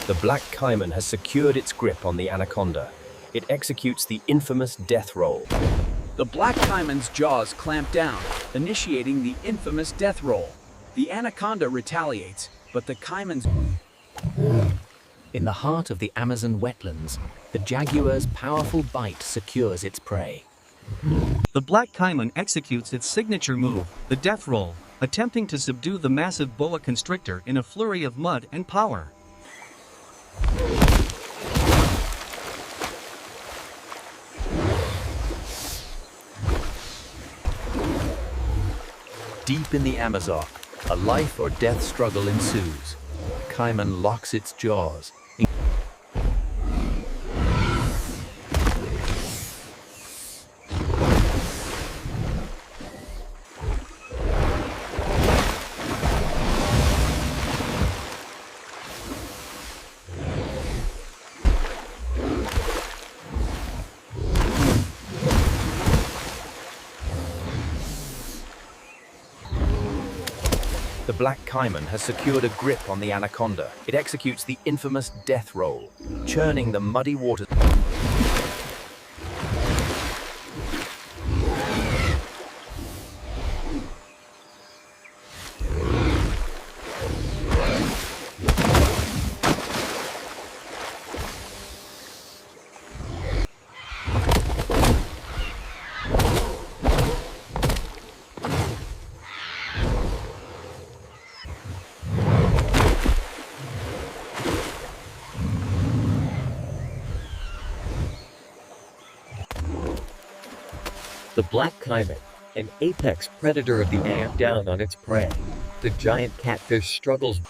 The black caiman has secured its grip on the anaconda. It executes the infamous death roll. The black caiman's jaws clamp down, initiating the infamous death roll. The anaconda retaliates, but the caiman's... In the heart of the Amazon wetlands, the jaguar's powerful bite secures its prey. The black caiman executes its signature move, the death roll, attempting to subdue the massive boa constrictor in a flurry of mud and power. Deep in the Amazon, a life or death struggle ensues. Caiman locks its jaws. The black caiman has secured a grip on the anaconda. It executes the infamous death roll, churning the muddy waters. The black caiman, an apex predator of the Amazon, down on its prey. The giant catfish struggles.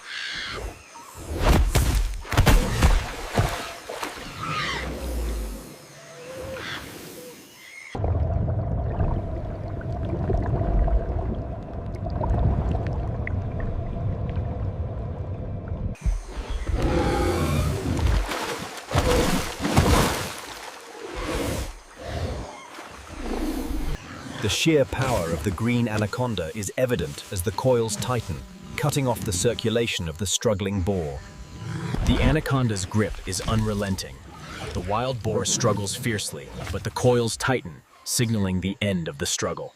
The sheer power of the green anaconda is evident as the coils tighten, cutting off the circulation of the struggling boar. The anaconda's grip is unrelenting. The wild boar struggles fiercely, but the coils tighten, signaling the end of the struggle.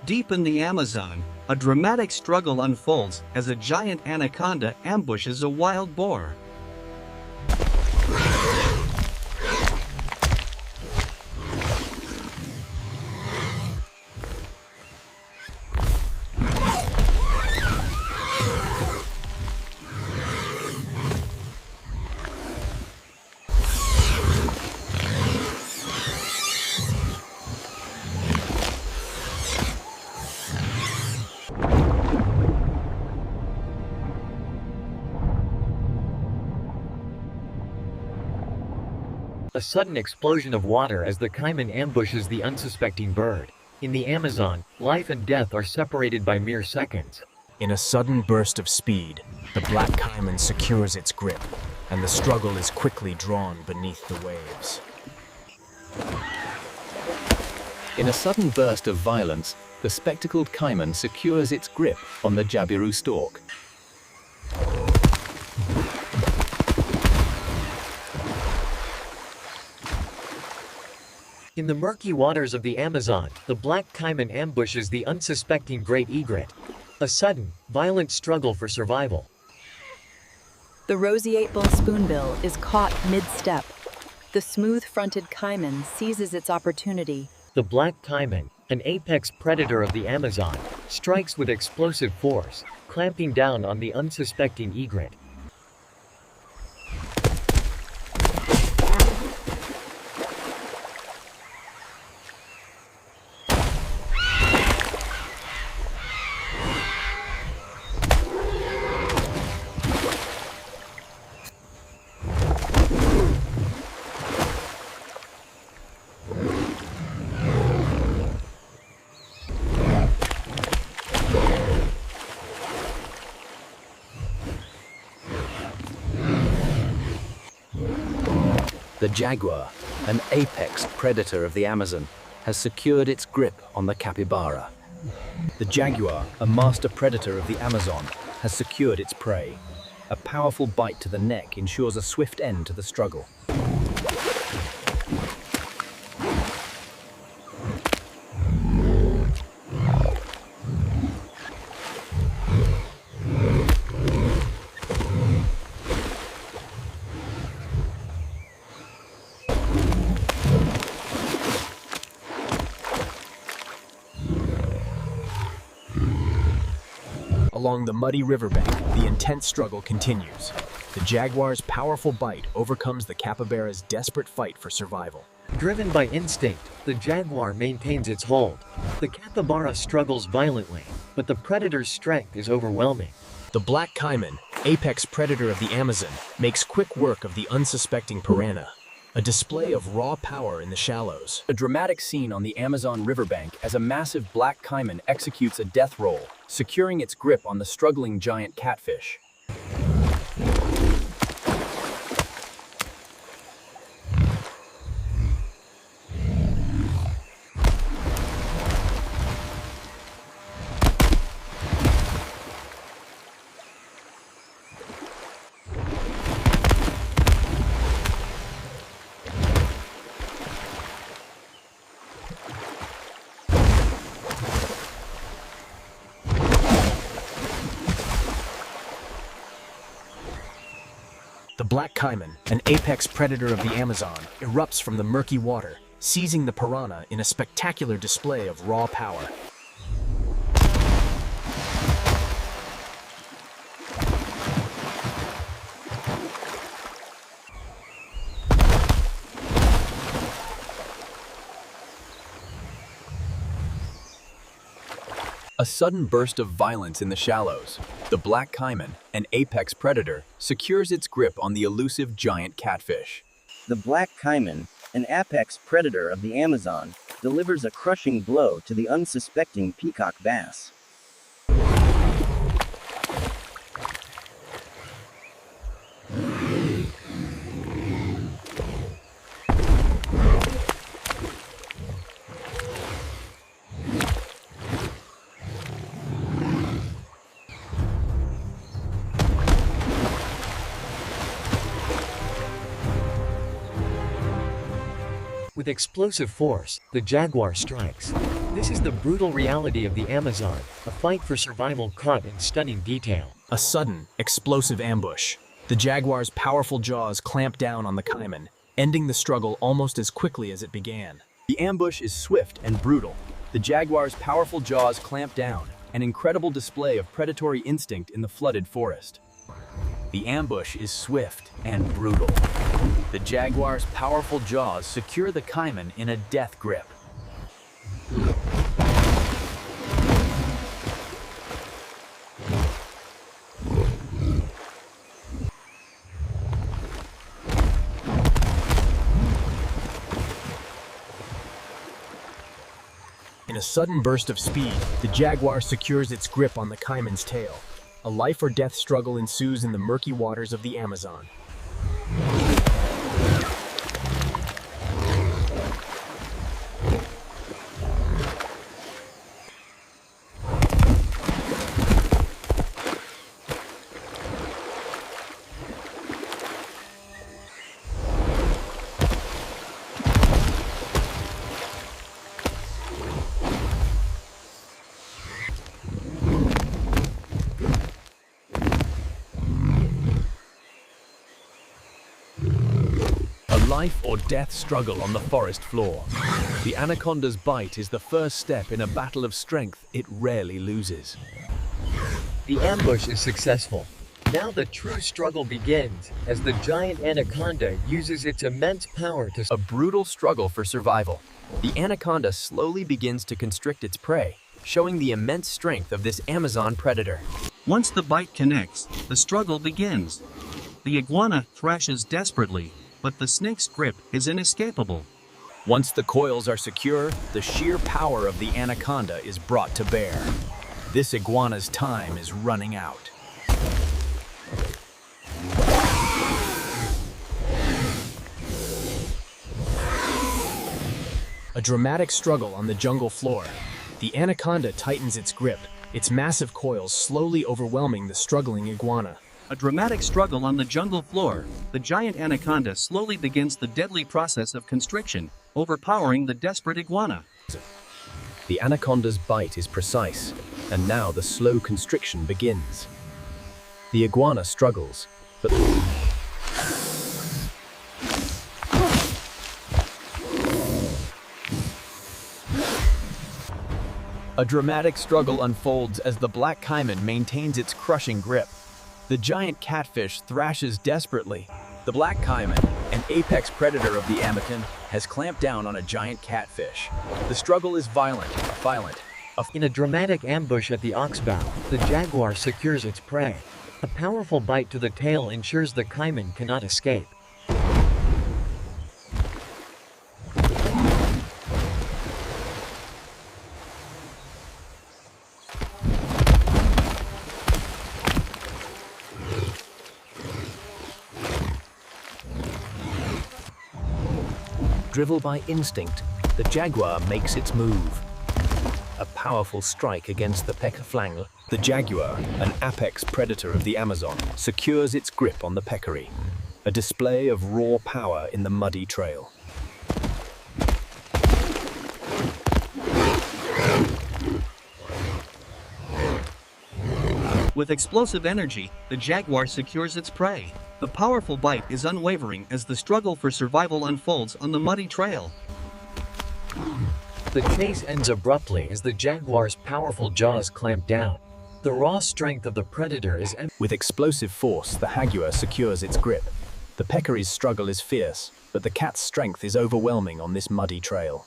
Deep in the Amazon, a dramatic struggle unfolds as a giant anaconda ambushes a wild boar. A sudden explosion of water as the caiman ambushes the unsuspecting bird. In the Amazon, life and death are separated by mere seconds. In a sudden burst of speed, the black caiman secures its grip, and the struggle is quickly drawn beneath the waves. In a sudden burst of violence, the spectacled caiman secures its grip on the jabiru stalk. In the murky waters of the Amazon, the black caiman ambushes the unsuspecting great egret. A sudden, violent struggle for survival. The roseate-bull spoonbill is caught mid-step. The smooth-fronted caiman seizes its opportunity. The black caiman, an apex predator of the Amazon, strikes with explosive force, clamping down on the unsuspecting egret. The jaguar, an apex predator of the Amazon, has secured its grip on the capybara. The jaguar, a master predator of the Amazon, has secured its prey. A powerful bite to the neck ensures a swift end to the struggle. Along the muddy riverbank, the intense struggle continues. The jaguar's powerful bite overcomes the capybara's desperate fight for survival. Driven by instinct, the jaguar maintains its hold. The capybara struggles violently, but the predator's strength is overwhelming. The black caiman, apex predator of the Amazon, makes quick work of the unsuspecting piranha. A display of raw power in the shallows. A dramatic scene on the Amazon riverbank as a massive black caiman executes a death roll, securing its grip on the struggling giant catfish. The black caiman, an apex predator of the Amazon, erupts from the murky water, seizing the piranha in a spectacular display of raw power. A sudden burst of violence in the shallows. The black caiman, an apex predator, secures its grip on the elusive giant catfish. The black caiman, an apex predator of the Amazon, delivers a crushing blow to the unsuspecting peacock bass. With explosive force, the jaguar strikes. This is the brutal reality of the Amazon, a fight for survival caught in stunning detail. A sudden, explosive ambush. The jaguar's powerful jaws clamp down on the caiman, ending the struggle almost as quickly as it began. The ambush is swift and brutal. The jaguar's powerful jaws clamp down, an incredible display of predatory instinct in the flooded forest. The ambush is swift and brutal. The jaguar's powerful jaws secure the caiman in a death grip. In a sudden burst of speed, the jaguar secures its grip on the caiman's tail. A life or death struggle ensues in the murky waters of the Amazon. Life or death struggle on the forest floor. The anaconda's bite is the first step in a battle of strength it rarely loses. The ambush is successful. Now the true struggle begins, as the giant anaconda uses its immense power to... A brutal struggle for survival. The anaconda slowly begins to constrict its prey, showing the immense strength of this Amazon predator. Once the bite connects, the struggle begins. The iguana thrashes desperately, but the snake's grip is inescapable. Once the coils are secure, the sheer power of the anaconda is brought to bear. This iguana's time is running out. A dramatic struggle on the jungle floor. The anaconda tightens its grip, its massive coils slowly overwhelming the struggling iguana. A dramatic struggle on the jungle floor. The giant anaconda slowly begins the deadly process of constriction, overpowering the desperate iguana. The anaconda's bite is precise, and now the slow constriction begins. The iguana struggles, but A dramatic struggle unfolds as the black caiman maintains its crushing grip. The giant catfish thrashes desperately. The black caiman, an apex predator of the Amazon, has clamped down on a giant catfish. The struggle is violent. In a dramatic ambush at the oxbow, the jaguar secures its prey. A powerful bite to the tail ensures the caiman cannot escape. Driven by instinct, the jaguar makes its move. A powerful strike against the pecker-flangle. the jaguar, an apex predator of the Amazon, secures its grip on the peccary. A display of raw power in the muddy trail. With explosive energy, the jaguar secures its prey. The powerful bite is unwavering as the struggle for survival unfolds on the muddy trail. The chase ends abruptly as the jaguar's powerful jaws clamp down. The raw strength of the predator is With explosive force, the jaguar secures its grip. The peccary's struggle is fierce, but the cat's strength is overwhelming on this muddy trail.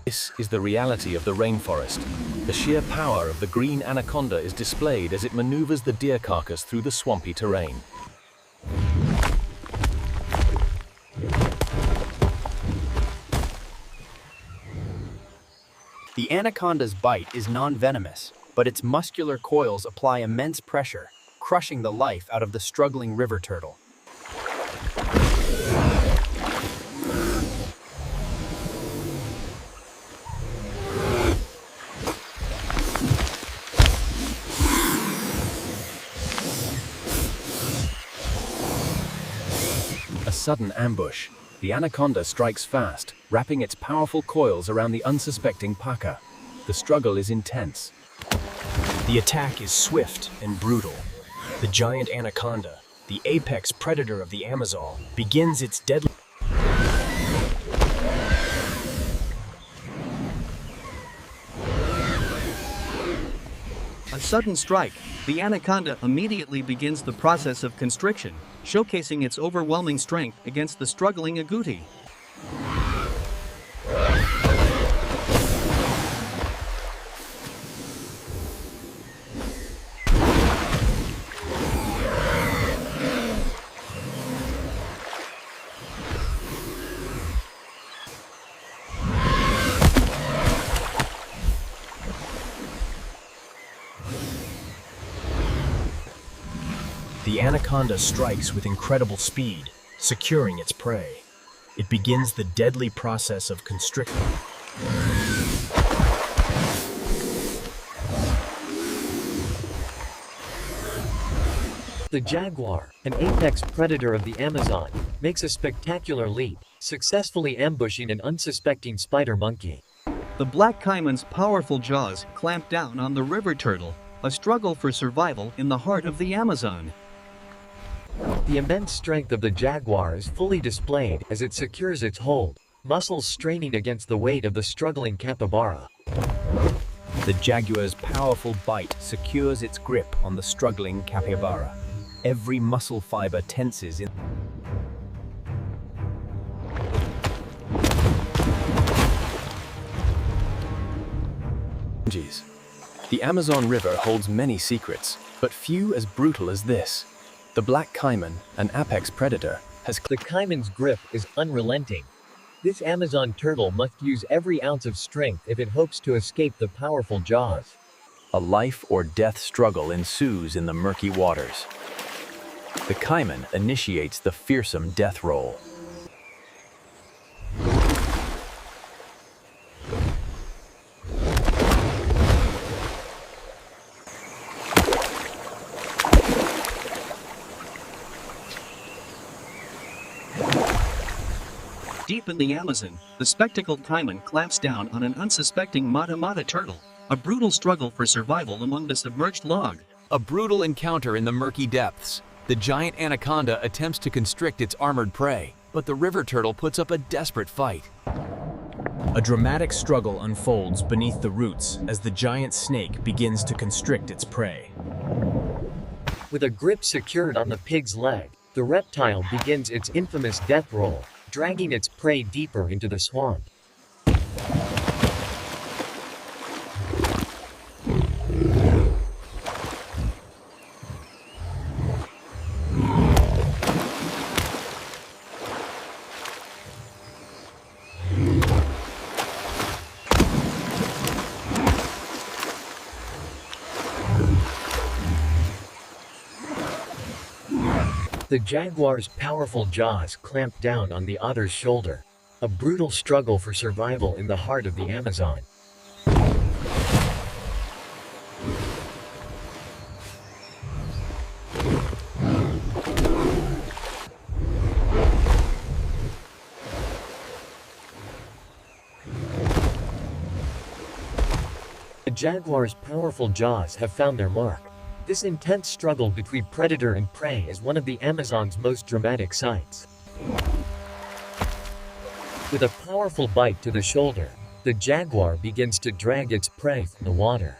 This is the reality of the rainforest. The sheer power of the green anaconda is displayed as it maneuvers the deer carcass through the swampy terrain. The anaconda's bite is non-venomous, but its muscular coils apply immense pressure, crushing the life out of the struggling river turtle. A sudden ambush. The anaconda strikes fast, wrapping its powerful coils around the unsuspecting paca. The struggle is intense. The attack is swift and brutal. The giant anaconda, the apex predator of the Amazon, begins its deadly... A sudden strike, the anaconda immediately begins the process of constriction, showcasing its overwhelming strength against the struggling agouti. The anaconda strikes with incredible speed, securing its prey. It begins the deadly process of constriction. The jaguar, an apex predator of the Amazon, makes a spectacular leap, successfully ambushing an unsuspecting spider monkey. The black caiman's powerful jaws clamp down on the river turtle, a struggle for survival in the heart of the Amazon. The immense strength of the jaguar is fully displayed as it secures its hold, muscles straining against the weight of the struggling capybara. The jaguar's powerful bite secures its grip on the struggling capybara. Every muscle fiber tenses in... The Amazon River holds many secrets, but few as brutal as this. The black caiman, an apex predator, has... The caiman's grip is unrelenting. This Amazon turtle must use every ounce of strength if it hopes to escape the powerful jaws. A life or death struggle ensues in the murky waters. The caiman initiates the fearsome death roll. Deep in the Amazon, the spectacled caiman clamps down on an unsuspecting mata-mata turtle, a brutal struggle for survival among the submerged log. A brutal encounter in the murky depths. The giant anaconda attempts to constrict its armored prey, but the river turtle puts up a desperate fight. A dramatic struggle unfolds beneath the roots as the giant snake begins to constrict its prey. With a grip secured on the pig's leg, the reptile begins its infamous death roll, dragging its prey deeper into the swamp. The jaguar's powerful jaws clamp down on the otter's shoulder. A brutal struggle for survival in the heart of the Amazon. The jaguar's powerful jaws have found their mark. This intense struggle between predator and prey is one of the Amazon's most dramatic sights. With a powerful bite to the shoulder, the jaguar begins to drag its prey from the water.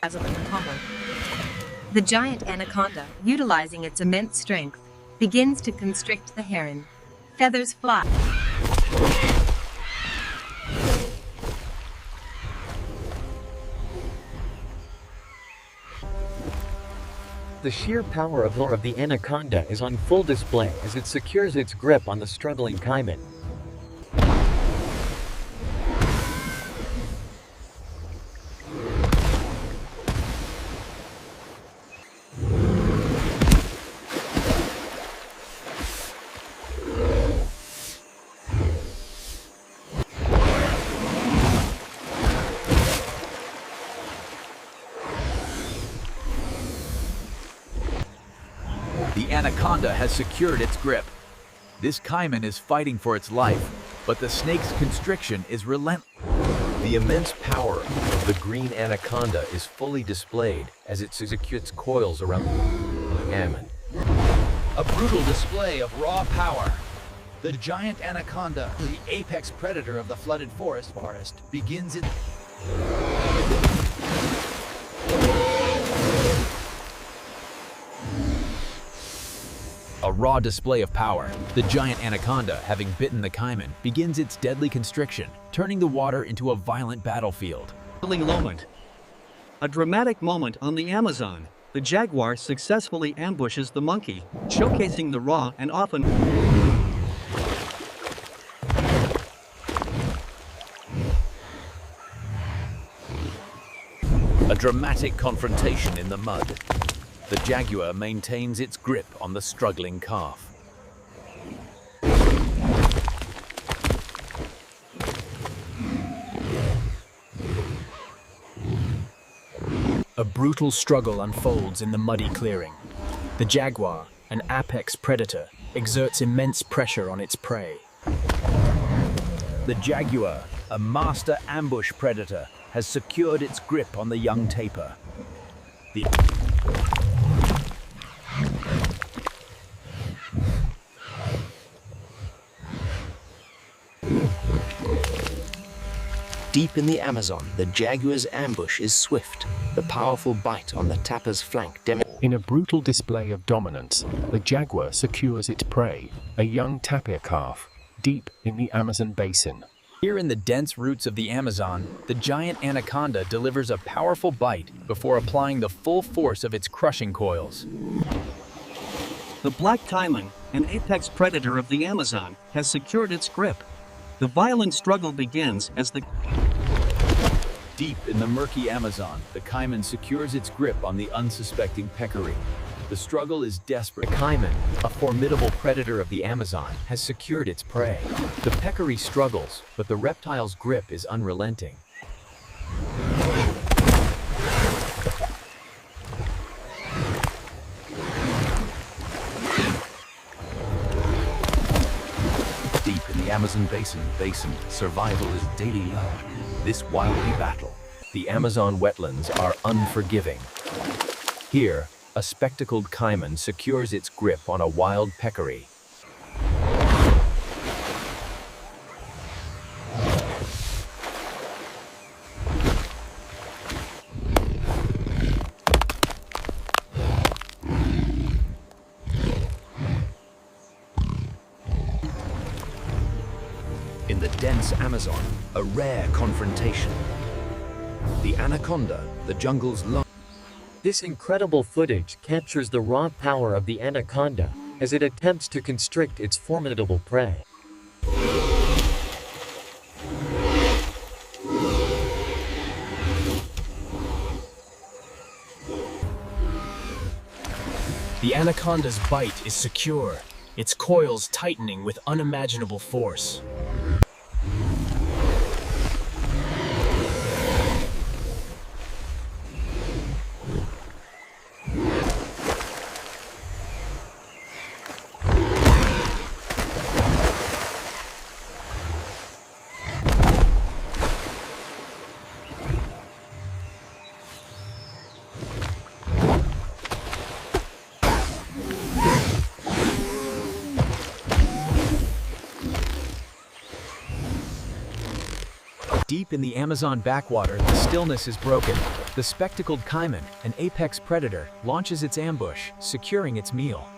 As of the combo. The giant anaconda, utilizing its immense strength, begins to constrict the heron. Feathers fly. The sheer power of the anaconda is on full display as it secures its grip on the struggling caiman. The anaconda has secured its grip. This caiman is fighting for its life, but the snake's constriction is relentless. The immense power of the green anaconda is fully displayed as it secures coils around the caiman. A brutal display of raw power. The giant anaconda, the apex predator of the flooded forest, begins its... A raw display of power. The giant anaconda, having bitten the caiman, begins its deadly constriction, turning the water into a violent battlefield. Moment. A dramatic moment on the Amazon. The jaguar successfully ambushes the monkey, showcasing the raw and often... A dramatic confrontation in the mud. The jaguar maintains its grip on the struggling calf. A brutal struggle unfolds in the muddy clearing. The jaguar, an apex predator, exerts immense pressure on its prey. The jaguar, a master ambush predator, has secured its grip on the young tapir. Deep in the Amazon, the jaguar's ambush is swift. The powerful bite on the tapir's flank In a brutal display of dominance, the jaguar secures its prey, a young tapir calf, deep in the Amazon basin. Here in the dense roots of the Amazon, the giant anaconda delivers a powerful bite before applying the full force of its crushing coils. The black caiman, an apex predator of the Amazon, has secured its grip. The violent struggle begins as the Deep in the murky Amazon, the caiman secures its grip on the unsuspecting peccary. The struggle is desperate. The caiman, a formidable predator of the Amazon, has secured its prey. The peccary struggles, but the reptile's grip is unrelenting. Deep in the Amazon basin, survival is daily low. This wildly battle, the Amazon wetlands are unforgiving. Here, a spectacled caiman secures its grip on a wild peccary. In the dense Amazon, a rare confrontation. The anaconda, the jungle's largest. This incredible footage captures the raw power of the anaconda as it attempts to constrict its formidable prey. The anaconda's bite is secure, its coils tightening with unimaginable force. Deep in the Amazon backwater, the stillness is broken. The spectacled caiman, an apex predator, launches its ambush, securing its meal.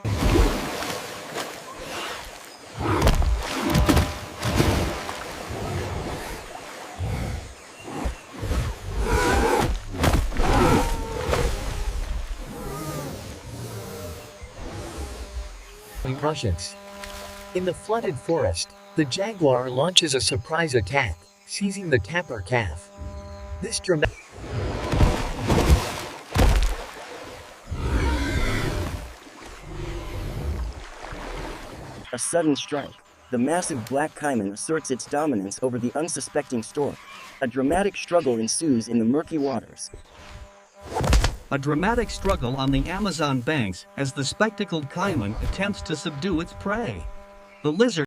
Russians. In the flooded forest, the jaguar launches a surprise attack, seizing the tapir calf. This dramatic A sudden strike. The massive black caiman asserts its dominance over the unsuspecting stork. A dramatic struggle ensues in the murky waters. A dramatic struggle on the Amazon banks as the spectacled caiman attempts to subdue its prey. The lizard